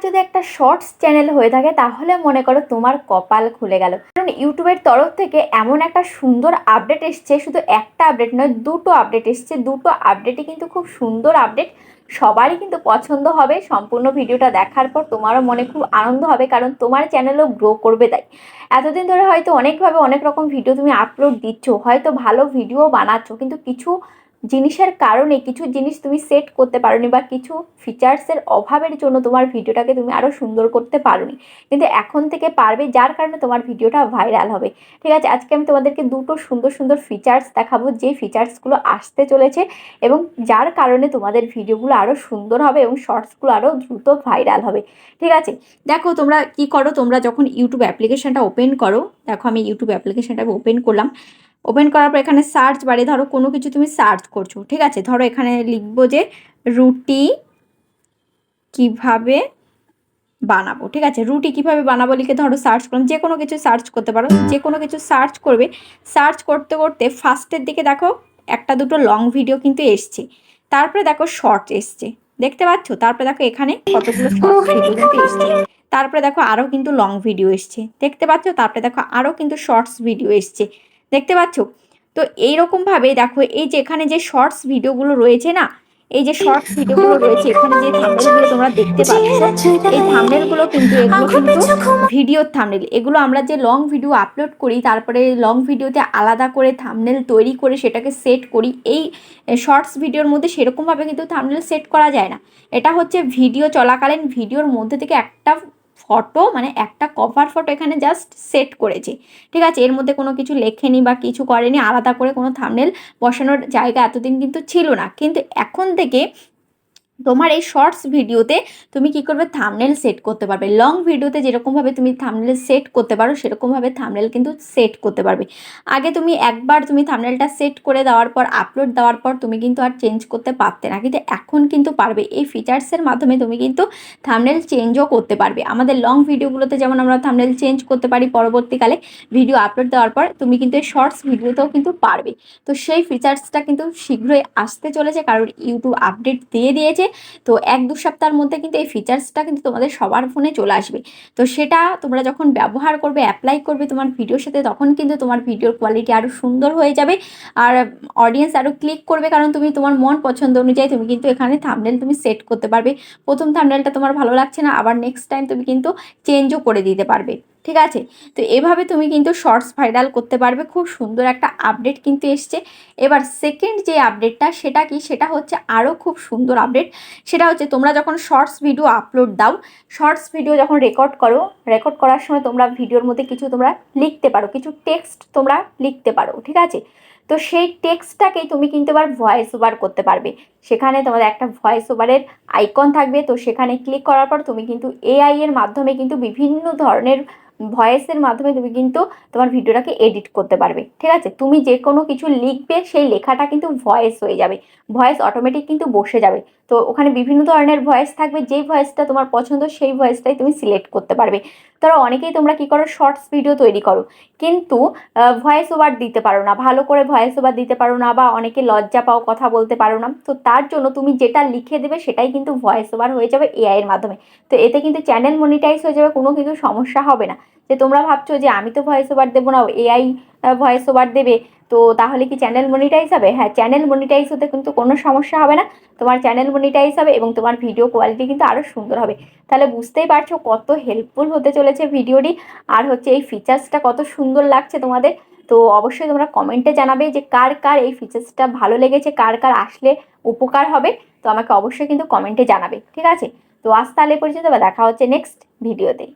যদি একটা shorts channel হয়ে থাকে তাহলে মনে করো তোমার কপাল খুলে গেল। কারণ ইউটিউবের তরফ থেকে এমন একটা সুন্দর আপডেট এসছে, শুধু একটা আপডেট নয়, দুটো আপডেট এসছে। দুটো আপডেটই কিন্তু খুব সুন্দর আপডেট, সবারই কিন্তু পছন্দ হবে। সম্পূর্ণ ভিডিওটা দেখার পর তোমারও মনে খুব আনন্দ হবে, কারণ তোমার চ্যানেলও গ্রো করবে। তাই এতদিন ধরে হয়তো অনেকভাবে অনেক রকম ভিডিও তুমি আপলোড দিচ্ছ, হয়তো ভালো ভিডিও বানাচ্ছ, কিন্তু কিছু জিনিসের কারণে কিছু জিনিস তুমি সেট করতে পারোনি, বা কিছু ফিচার্সের অভাবের জন্য তোমার ভিডিওটাকে তুমি আরও সুন্দর করতে পারোনি। কিন্তু এখন থেকে পারবে, যার কারণে তোমার ভিডিওটা ভাইরাল হবে। ঠিক আছে, আজকে আমি তোমাদেরকে দুটো সুন্দর সুন্দর ফিচার্স দেখাবো, যে ফিচার্সগুলো আসতে চলেছে এবং যার কারণে তোমাদের ভিডিওগুলো আরও সুন্দর হবে এবং শর্টসগুলো আরও দ্রুত ভাইরাল হবে। ঠিক আছে, দেখো তোমরা কি করো, তোমরা যখন ইউটিউব অ্যাপ্লিকেশনটা ওপেন করো, দেখো আমি ইউটিউব অ্যাপ্লিকেশনটা ওপেন করলাম। ওপেন করার পর এখানে সার্চ বারে ধরো কোনো কিছু তুমি সার্চ করছো, ঠিক আছে, ধরো এখানে লিখবো যে রুটি কিভাবে বানাবো। ঠিক আছে, রুটি কিভাবে বানাবো লিখে ধরো সার্চ করলাম, যে কোনো কিছু সার্চ করতে পারো, যে কোনো কিছু সার্চ করবে। সার্চ করতে করতে ফার্স্টের দিকে দেখো একটা দুটো লং ভিডিও কিন্তু এসছে, তারপরে দেখো শর্ট এসছে, দেখতে পাচ্ছ। তারপরে দেখো এখানে কতগুলো শর্ট ভিডিও কিন্তু এসছে, তারপরে দেখো আরও কিন্তু লং ভিডিও এসছে, দেখতে পাচ্ছ। তারপরে দেখো আরও কিন্তু শর্টস ভিডিও এসছে, দেখতে পাচ্ছ। তো এইরকমভাবে দেখো এই যে এখানে যে শর্টস ভিডিওগুলো রয়েছে না, এই যে শর্টস ভিডিওগুলো রয়েছে, এখানে যে থাম্বনেলগুলো তোমরা দেখতে পাচ্ছ, এই থাম্বনেলগুলো কিন্তু এগুলো কিন্তু ভিডিওর থাম্বনেল। এগুলো আমরা যে লং ভিডিও আপলোড করি, তারপরে লং ভিডিওতে আলাদা করে থাম্বনেল তৈরি করে সেটাকে সেট করি, এই শর্টস ভিডিওর মধ্যে সেরকমভাবে কিন্তু থাম্বনেল সেট করা যায় না। এটা হচ্ছে ভিডিও চলাকালীন ভিডিওর মধ্যে থেকে একটা ফটো, মানে একটা কভার ফটো এখানে জাস্ট সেট করেছে। ঠিক আছে, এর মধ্যে কোনো কিছু লেখেনি বা কিছু করেনি, আলাদা করে কোনো থাম্বনেল বসানোর জায়গা এতদিন কিন্তু ছিল না। কিন্তু এখন থেকে তোমার এই শর্টস ভিডিওতে তুমি কি করবে, থাম্বনেল সেট করতে পারবে। লং ভিডিওতে যেরকমভাবে তুমি থাম্বনেল সেট করতে পারো, সেরকমভাবে থাম্বনেল কিন্তু সেট করতে পারবে। আগে তুমি একবার তুমি থাম্বনেলটা সেট করে দেওয়ার পর, আপলোড দেওয়ার পর তুমি কিন্তু আর চেঞ্জ করতে পারতে না, কিন্তু এখন কিন্তু পারবে। এই ফিচার্সের মাধ্যমে তুমি কিন্তু থাম্বনেল চেঞ্জও করতে পারবে। আমাদের লং ভিডিওগুলোতে যেমন আমরা থাম্বনেল চেঞ্জ করতে পারি পরবর্তীকালে ভিডিও আপলোড দেওয়ার পর, তুমি কিন্তু এই শর্টস ভিডিওতেও কিন্তু পারবে। তো সেই ফিচার্সটা কিন্তু শীঘ্রই আসতে চলেছে, কারণ ইউটিউব আপডেট দিয়ে দিয়েছে। তো 1-2 সপ্তাহের মধ্যে কিন্তু এই ফিচার্সটা কিন্তু তোমাদের সবার ফোনে চলে আসবে। তো সেটা তোমরা যখন ব্যবহার করবে, অ্যাপ্লাই করবে তোমার ভিডিওর সাথে, তখন কিন্তু তোমার ভিডিওর কোয়ালিটি আরও সুন্দর হয়ে যাবে, আর অডিয়েন্স আরও ক্লিক করবে, কারণ তুমি তোমার মন পছন্দ অনুযায়ী তুমি কিন্তু এখানে থাম্বনেল তুমি সেট করতে পারবে। প্রথম থাম্বনেলটা তোমার ভালো লাগছে না, আবার নেক্সট টাইম তুমি কিন্তু চেঞ্জও করে দিতে পারবে। ঠিক আছে, তো এভাবে তুমি কিন্তু শর্টস ভাইরাল করতে পারবে। খুব সুন্দর একটা আপডেট কিন্তু এসছে। এবার সেকেন্ড যে আপডেটটা, সেটা কি, সেটা হচ্ছে আরও খুব সুন্দর আপডেট। সেটা হচ্ছে তোমরা যখন শর্টস ভিডিও আপলোড দাও, শর্টস ভিডিও যখন রেকর্ড করো, রেকর্ড করার সময় তোমরা ভিডিওর মধ্যে কিছু তোমরা লিখতে পারো, কিছু টেক্সট তোমরা লিখতে পারো। ঠিক আছে, তো সেই টেক্সটটাকেই তুমি কিন্তু এবার ভয়েস ওভার করতে পারবে। সেখানে তোমাদের একটা ভয়েস ওভারের আইকন থাকবে, তো সেখানে ক্লিক করার পর তুমি কিন্তু এআই এর মাধ্যমে কিন্তু বিভিন্ন ধরনের ভয়েসের মাধ্যমে তুমি কিন্তু তোমার ভিডিওটাকে এডিট করতে পারবে। ঠিক আছে, তুমি যে কোনো কিছু লিখবে, সেই লেখাটা কিন্তু ভয়েস হয়ে যাবে, ভয়েস অটোমেটিক কিন্তু বসে যাবে। তো ওখানে বিভিন্ন ধরনের ভয়েস থাকবে, যেই ভয়েসটা তোমার পছন্দ সেই ভয়েসটাই তুমি সিলেক্ট করতে পারবে। ধরো অনেকেই তোমরা কি করো, শর্টস ভিডিও তৈরি করো কিন্তু ভয়েস ওভার দিতে পারো না, ভালো করে ভয়েস ওভার দিতে পারো না, বা অনেকে লজ্জা পাও, কথা বলতে পারো না। তো তার জন্য তুমি যেটা লিখে দেবে সেটাই কিন্তু ভয়েস ওভার হয়ে যাবে এআই এর মাধ্যমে। তো এতে কিন্তু চ্যানেল মনিটাইজ হয়ে যাবে, কোনো কিছু সমস্যা হবে না। যে তোমরা ভাবছো যে আমি তো ভয়েস ওভার দেবো না, এআই ভয়েস ওভার দেবে, তো তাহলে কি চ্যানেল মনিটাইজ হবে? হ্যাঁ, চ্যানেল মনিটাইজ হতে কিন্তু কোনো সমস্যা হবে না, তোমার চ্যানেল মনিটাইজ হবে এবং তোমার ভিডিও কোয়ালিটি কিন্তু আরও সুন্দর হবে। তাহলে বুঝতেই পারছো কত হেল্পফুল হতে চলেছে ভিডিওটি, আর হচ্ছে এই ফিচার্সটা কত সুন্দর লাগছে তোমাদের। তো অবশ্যই তোমরা কমেন্টে জানাবে যে কার কার এই ফিচার্সটা ভালো লেগেছে, কার কার আসলে উপকার হবে। তো আমাকে অবশ্যই কিন্তু কমেন্টে জানাবে। ঠিক আছে, তো আজ তাহলে পর্যন্ত, বা দেখা হচ্ছে নেক্সট ভিডিওতে।